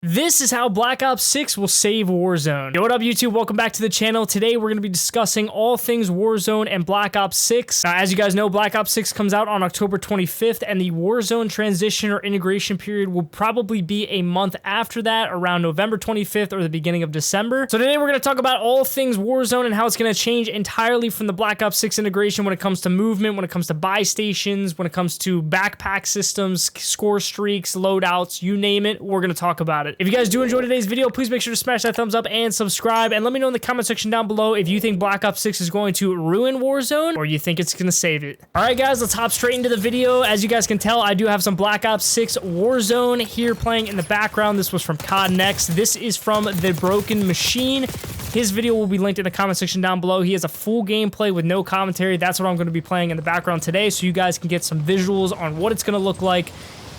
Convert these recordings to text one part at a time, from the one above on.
This is how Black Ops 6 will save Warzone. Yo, what up YouTube? Welcome back to the channel. Today we're going to be discussing all things Warzone and Black Ops 6. As you guys know, Black Ops 6 comes out on October 25th and the Warzone transition or integration period will probably be a month after that, around November 25th or the beginning of December. So today we're going to talk about all things Warzone and how it's going to change entirely from the Black Ops 6 integration when it comes to movement, when it comes to buy stations, when it comes to backpack systems, score streaks, loadouts, you name it, we're going to talk about it. If you guys do enjoy today's video, please make sure to smash that thumbs up and subscribe, and let me know in the comment section down below if you think Black Ops 6 is going to ruin Warzone or you think it's going to save it. Alright guys, let's hop straight into the video. As you guys can tell, I do have some Black Ops 6 Warzone here playing in the background. This was from COD Next. This is from The Broken Machine. His video will be linked in the comment section down below. He has a full gameplay with no commentary. That's what I'm going to be playing in the background today, so you guys can get some visuals on what it's going to look like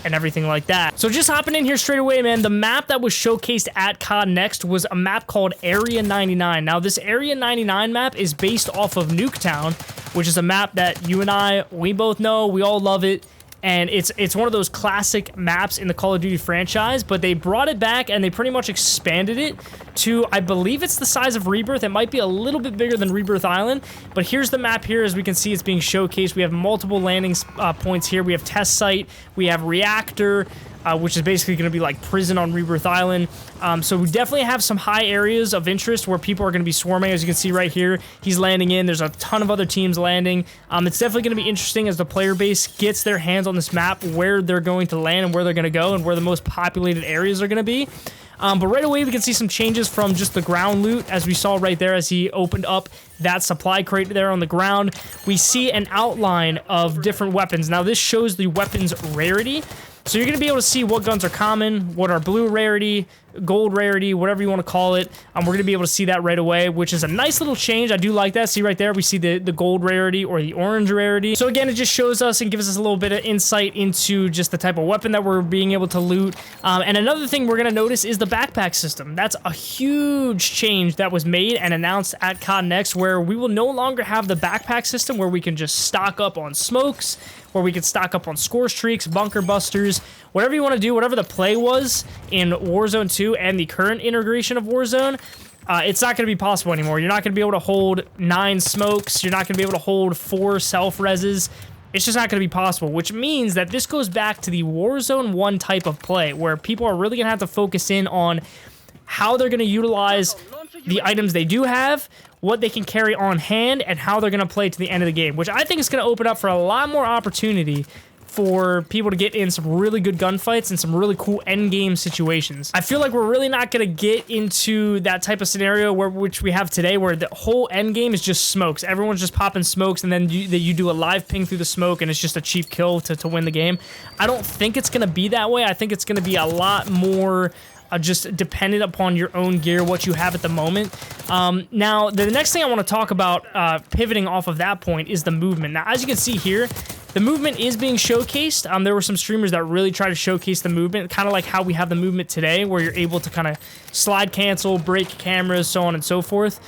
and everything like that. So just hopping in here straight away, man, the map that was showcased at COD Next was a map called Area 99. Now, this Area 99 map is based off of Nuketown, which is a map that you and I, we both know, we all love it. And it's one of those classic maps in the Call of Duty franchise, but they brought it back and they pretty much expanded it to, I believe it's the size of Rebirth. It might be a little bit bigger than Rebirth Island, but here's the map here. As we can see, it's being showcased. We have multiple landing points here. We have Test Site, we have Reactor, which is basically going to be like prison on Rebirth Island. So we definitely have some high areas of interest where people are going to be swarming. As you can see right here, he's landing in. There's a ton of other teams landing. It's definitely going to be interesting as the player base gets their hands on this map, where they're going to land and where they're going to go and where the most populated areas are going to be. But right away, we can see some changes from just the ground loot, as we saw right there as he opened up that supply crate there on the ground. We see an outline of different weapons. Now, this shows the weapons rarity. So you're going to be able to see what guns are common, what are blue rarity, gold rarity, whatever you want to call it. We're going to be able to see that right away, which is a nice little change. I do like that. See right there, we see the gold rarity or the orange rarity. So again, it just shows us and gives us a little bit of insight into just the type of weapon that we're being able to loot. And another thing we're going to notice is the backpack system. That's a huge change that was made and announced at COD Next, where we will no longer have the backpack system where we can just stock up on smokes, where we can stock up on score streaks, bunker busters, whatever you want to do, whatever the play was in Warzone 2 and the current integration of Warzone, it's not going to be possible anymore. You're not going to be able to hold 9 smokes. You're not going to be able to hold 4 self-reses. It's just not going to be possible, which means that this goes back to the Warzone 1 type of play, where people are really going to have to focus in on how they're going to utilize the items they do have, what they can carry on hand, and how they're going to play to the end of the game, which I think is going to open up for a lot more opportunity for people to get in some really good gunfights and some really cool end game situations. I feel like we're really not going to get into that type of scenario which we have today, where the whole end game is just smokes. Everyone's just popping smokes, and then you do a live ping through the smoke, and it's just a cheap kill to win the game. I don't think it's going to be that way. I think it's going to be a lot more just dependent upon your own gear, what you have at the moment. Now, the next thing I want to talk about, pivoting off of that point, is the movement. Now, as you can see here, the movement is being showcased. There were some streamers that really try to showcase the movement, kind of like how we have the movement today, where you're able to kind of slide cancel, break cameras, so on and so forth.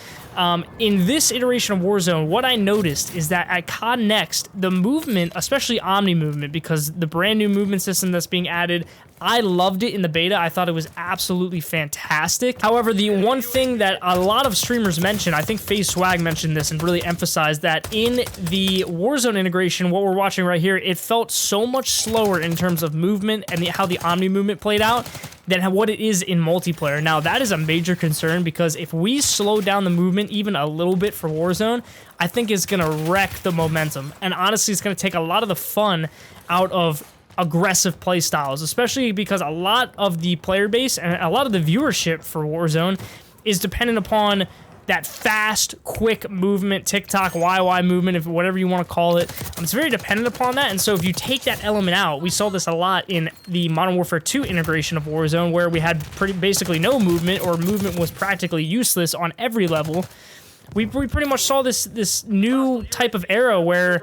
In this iteration of Warzone, what I noticed is that at COD Next, the movement, especially Omni movement, because the brand new movement system that's being added, I loved it in the beta. I thought it was absolutely fantastic. However, the one thing that a lot of streamers mentioned, I think FaZe Swag mentioned this and really emphasized that in the Warzone integration, what we're watching right here, it felt so much slower in terms of movement and how the Omni movement played out than what it is in multiplayer. Now, that is a major concern, because if we slow down the movement even a little bit for Warzone, I think it's going to wreck the momentum. And honestly, it's going to take a lot of the fun out of aggressive play styles, especially because a lot of the player base and a lot of the viewership for Warzone is dependent upon that fast, quick movement, TikTok, YY movement, if whatever you want to call it. It's very dependent upon that, and so if you take that element out, we saw this a lot in the Modern Warfare 2 integration of Warzone, where we had basically no movement, or movement was practically useless on every level. We pretty much saw this new type of era where,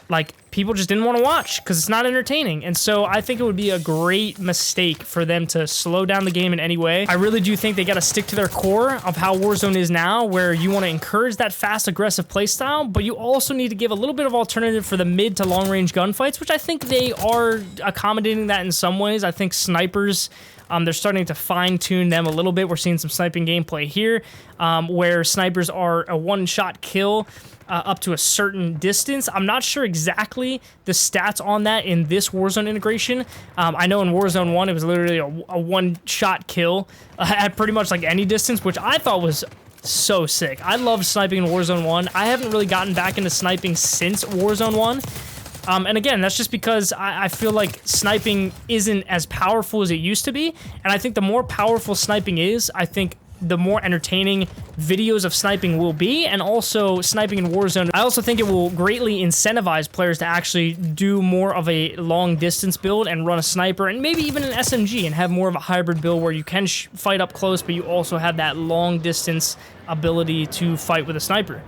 like, people just didn't want to watch because it's not entertaining. And so I think it would be a great mistake for them to slow down the game in any way. I really do think they got to stick to their core of how Warzone is now, where you want to encourage that fast, aggressive playstyle, but you also need to give a little bit of alternative for the mid to long range gunfights, which I think they are accommodating that in some ways. I think snipers They're starting to fine-tune them a little bit. We're seeing some sniping gameplay here, where snipers are a one-shot kill up to a certain distance. I'm not sure exactly the stats on that in this Warzone integration. I know in Warzone 1, it was literally a one-shot kill at pretty much like any distance, which I thought was so sick. I love sniping in Warzone 1. I haven't really gotten back into sniping since Warzone 1. And again, that's just because I feel like sniping isn't as powerful as it used to be. And I think the more powerful sniping is, I think the more entertaining videos of sniping will be, and also sniping in Warzone. I also think it will greatly incentivize players to actually do more of a long distance build and run a sniper and maybe even an SMG and have more of a hybrid build where you can fight up close, but you also have that long distance ability to fight with a sniper.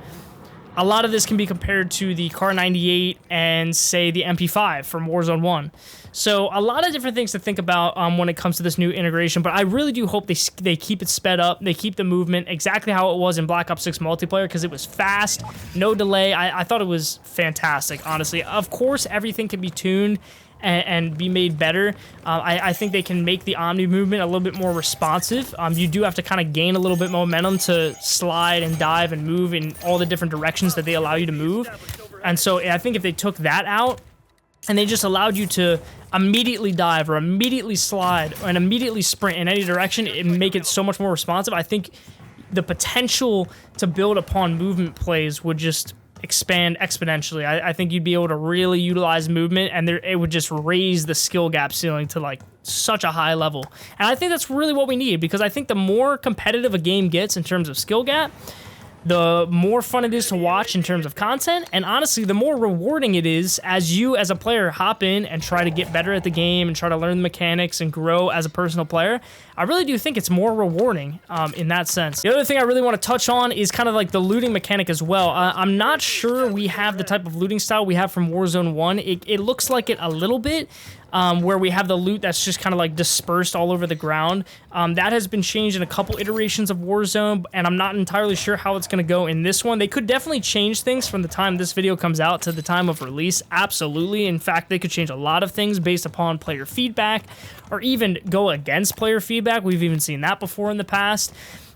A lot of this can be compared to the Kar 98 and, say, the MP5 from Warzone 1. So a lot of different things to think about when it comes to this new integration, but I really do hope they keep it sped up, they keep the movement exactly how it was in Black Ops 6 multiplayer, because it was fast, no delay. I thought it was fantastic, honestly. Of course, everything can be tuned and be made better. I think they can make the Omni movement a little bit more responsive. You do have to kind of gain a little bit momentum to slide and dive and move in all the different directions that they allow you to move. And so I think if they took that out and they just allowed you to immediately dive or immediately slide and immediately sprint in any direction and make it so much more responsive, I think the potential to build upon movement plays would just expand exponentially. I think you'd be able to really utilize movement, and it would just raise the skill gap ceiling to like such a high level. And I think that's really what we need, because I think the more competitive a game gets in terms of skill gap, the more fun it is to watch in terms of content, and honestly, the more rewarding it is as you, as a player, hop in and try to get better at the game and try to learn the mechanics and grow as a personal player. I really do think it's more rewarding in that sense. The other thing I really want to touch on is kind of like the looting mechanic as well. I'm not sure we have the type of looting style we have from Warzone 1. It looks like it a little bit, where we have the loot that's just kind of like dispersed all over the ground. That has been changed in a couple iterations of Warzone, and I'm not entirely sure how it's going to go in this one. They could definitely change things from the time this video comes out to the time of release. Absolutely. In fact, they could change a lot of things based upon player feedback, or even go against player feedback. We've even seen that before in the past.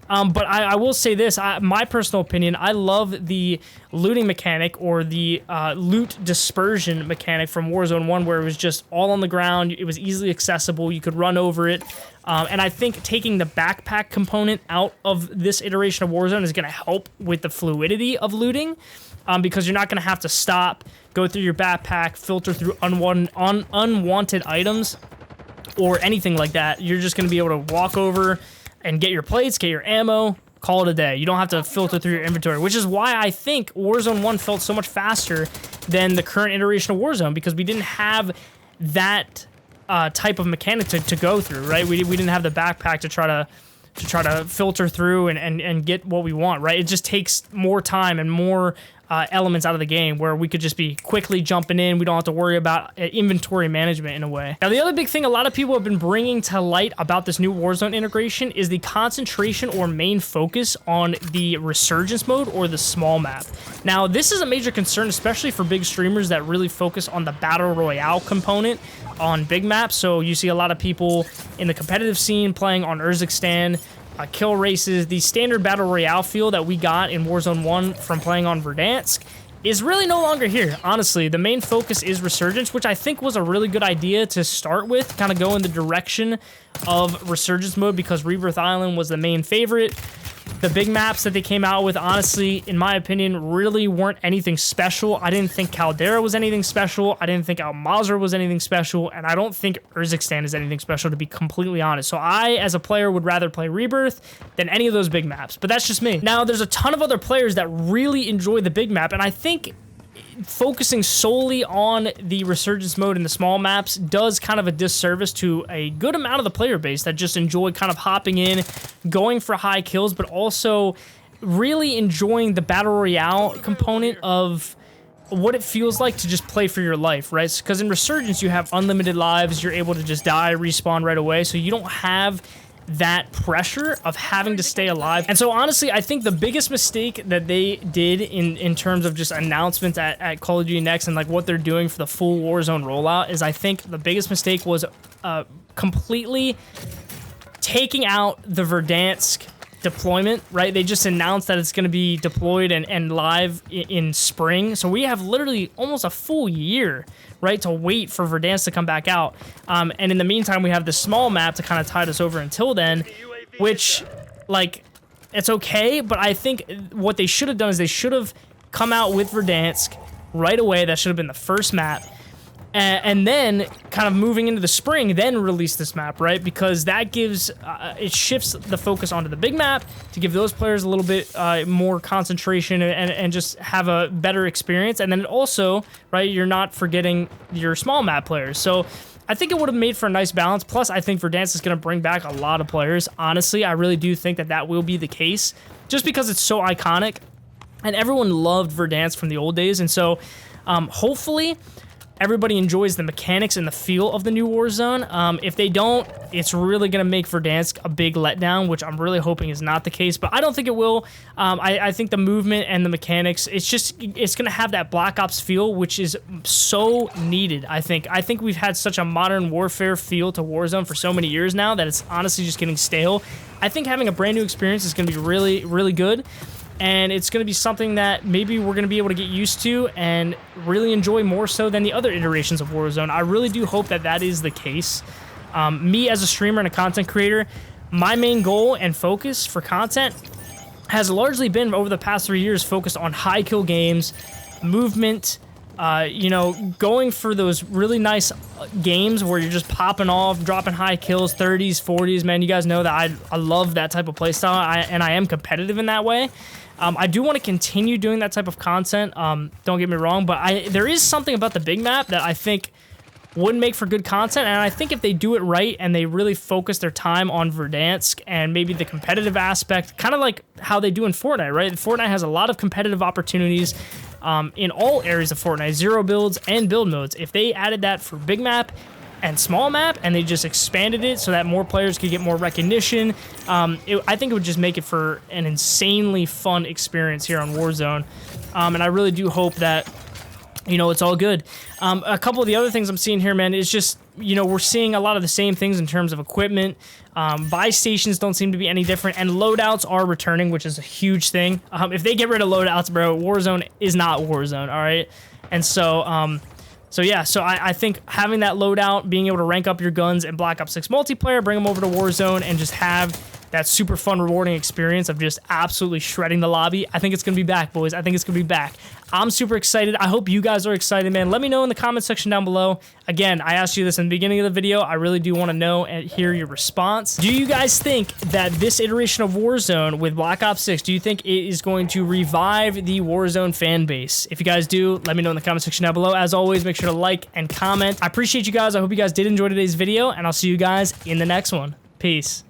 But I will say this, my personal opinion, I love the looting mechanic, or the loot dispersion mechanic from Warzone 1, where it was just all on the ground, it was easily accessible, you could run over it. And I think taking the backpack component out of this iteration of Warzone is going to help with the fluidity of looting, because you're not going to have to stop, go through your backpack, filter through unwanted items, or anything like that. You're just going to be able to walk over and get your plates, get your ammo, call it a day. You don't have to filter through your inventory, which is why I think Warzone 1 felt so much faster than the current iteration of Warzone, because we didn't have that type of mechanic to go through, right? We didn't have the backpack to try to filter through and get what we want, right? It just takes more time and more elements out of the game, where we could just be quickly jumping in. We don't have to worry about inventory management in a way. Now, the other big thing a lot of people have been bringing to light about this new Warzone integration is the concentration or main focus on the Resurgence mode, or the small map. Now, this is a major concern, especially for big streamers that really focus on the Battle Royale component on big maps. So you see a lot of people in the competitive scene playing on Resurgence, kill races. The standard Battle Royale feel that we got in Warzone 1 from playing on Verdansk is really no longer here. Honestly, the main focus is Resurgence, which I think was a really good idea to start with, kind of go in the direction of Resurgence mode, because Rebirth Island was the main favorite. The big maps that they came out with, honestly, in my opinion, really weren't anything special. I didn't think Caldera was anything special. I didn't think Al Mazrah was anything special. And I don't think Urzikstan is anything special, to be completely honest. So I, as a player, would rather play Rebirth than any of those big maps. But that's just me. Now, there's a ton of other players that really enjoy the big map. And I think focusing solely on the Resurgence mode and the small maps does kind of a disservice to a good amount of the player base that just enjoy kind of hopping in, going for high kills, but also really enjoying the Battle Royale component of what it feels like to just play for your life, right? Because in Resurgence, you have unlimited lives, you're able to just die, respawn right away, so you don't have that pressure of having to stay alive. And so honestly, I think the biggest mistake that they did in terms of just announcements at Call of Duty Next and like what they're doing for the full Warzone rollout is, I think the biggest mistake was completely taking out the Verdansk deployment, right? They just announced that it's going to be deployed and live in spring. So we have literally almost a full year, right, to wait for Verdansk to come back out. And in the meantime, we have this small map to kind of tide us over until then, which, like, it's okay. But I think what they should have done is they should have come out with Verdansk right away. That should have been the first map. And then kind of moving into the spring, then release this map, right? Because that gives, it shifts the focus onto the big map to give those players a little bit more concentration and just have a better experience. And then it also, right, you're not forgetting your small map players. So I think it would have made for a nice balance. Plus, I think Verdansk is going to bring back a lot of players. Honestly, I really do think that that will be the case just because it's so iconic. And everyone loved Verdansk from the old days. And so hopefully everybody enjoys the mechanics and the feel of the new Warzone. If they don't, it's really going to make Verdansk a big letdown, which I'm really hoping is not the case, but I don't think it will. I think the movement and the mechanics, it's going to have that Black Ops feel, which is so needed, I think. I think we've had such a modern warfare feel to Warzone for so many years now that it's honestly just getting stale. I think having a brand new experience is going to be really, really good. And it's going to be something that maybe we're going to be able to get used to and really enjoy more so than the other iterations of Warzone. I really do hope that that is the case. Me as a streamer and a content creator, my main goal and focus for content has largely been over the past 3 years focused on high kill games, movement, you know, going for those really nice games where you're just popping off, dropping high kills, 30s, 40s. Man, you guys know that I love that type of playstyle, and I am competitive in that way. I do want to continue doing that type of content, don't get me wrong, but there is something about the big map that I think would make for good content, and I think if they do it right and they really focus their time on Verdansk and maybe the competitive aspect, kind of like how they do in Fortnite, right? Fortnite has a lot of competitive opportunities in all areas of Fortnite, zero builds and build modes. If they added that for big map and small map and they just expanded it so that more players could get more recognition, I think it would just make it for an insanely fun experience here on Warzone. And I really do hope that, you know, it's all good. A couple of the other things I'm seeing here, man, is just, you know, we're seeing a lot of the same things in terms of equipment. Buy stations don't seem to be any different, and loadouts are returning, which is a huge thing. If they get rid of loadouts, bro, Warzone is not Warzone, all right? And so, so I think having that loadout, being able to rank up your guns in Black Ops 6 multiplayer, bring them over to Warzone, and just have that super fun, rewarding experience of just absolutely shredding the lobby. I think it's going to be back, boys. I think it's going to be back. I'm super excited. I hope you guys are excited, man. Let me know in the comment section down below. Again, I asked you this in the beginning of the video. I really do want to know and hear your response. Do you guys think that this iteration of Warzone with Black Ops 6, do you think it is going to revive the Warzone fan base? If you guys do, let me know in the comment section down below. As always, make sure to like and comment. I appreciate you guys. I hope you guys did enjoy today's video, and I'll see you guys in the next one. Peace.